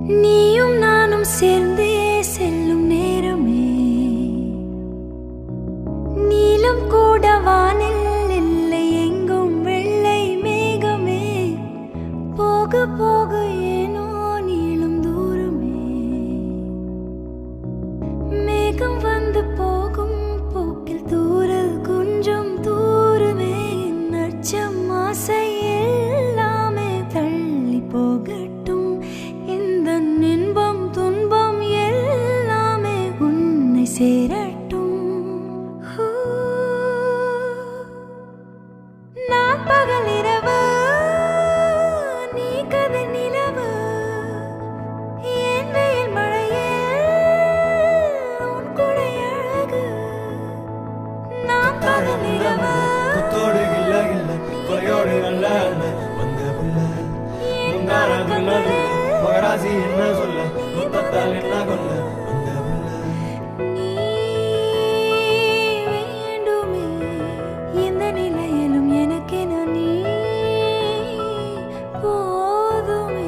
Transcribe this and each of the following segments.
நீயும் நானும் சேர்ந்தே செல்லும் நேரமே நீலம் கூட வானில் இல்லை எங்கும் வெள்ளை மேகமே போக போக ஏனோ நீளும் தூரமே மேகம் வந்து போகும் போக்கில் தூரல் கொஞ்சம் தூரமே நச்சம் ஆசை எல்லாமே தள்ளி போகட்டும் இந்த இன்பம் துன்பம் எல்லாமே உன்னை சேரட்டும் நான் பகல் இரவு நீ கதை நிலவு என் வெயில் மழையே உன் கொடை அழகு நான் பகல் இரவு குத்தோடு இல்ல இல்ல கொலையோடு நல்ல வந்த புள்ள மகராசி என்ன சொல்ல முத்தத்தால் என்ன கொல்ல வந்த புள்ள நீ வேண்டுமே எந்த நிலையிலும் எனக்கென நீ போதுமே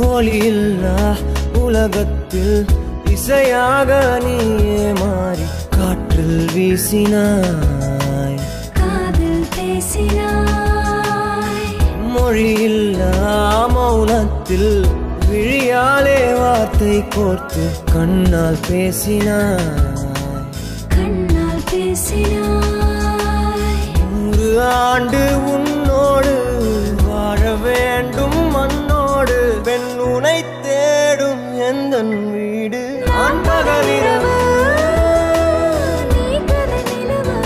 ஒளியில்லா உலகத்தில் இசையாக நீயே மாறி காற்றில் வீசினாய் காதில் பேசினாய் மொழியில்லா மௌனத்தில் விழியாலே வார்த்தை கோர்த்து கண்ணால் பேசினாய் கண்ணால் பேசினாய் 100 ஆண்டு உன்னோடு வாழ வேண்டும் மண்ணோடு பெண் உனை தேடும் எந்தன் வீடு நான் பகலிரவு நீ கதை நிலவு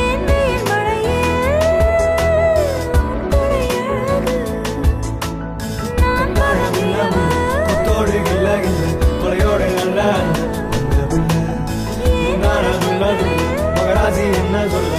என் வெயில் மழையே உன் கொடை அழகு நான் பகல் இரவு குத்தோடு இல்ல இல்ல கொலையோடு நல்ல வந்த புள்ள மகராசி என்ன சொல்ல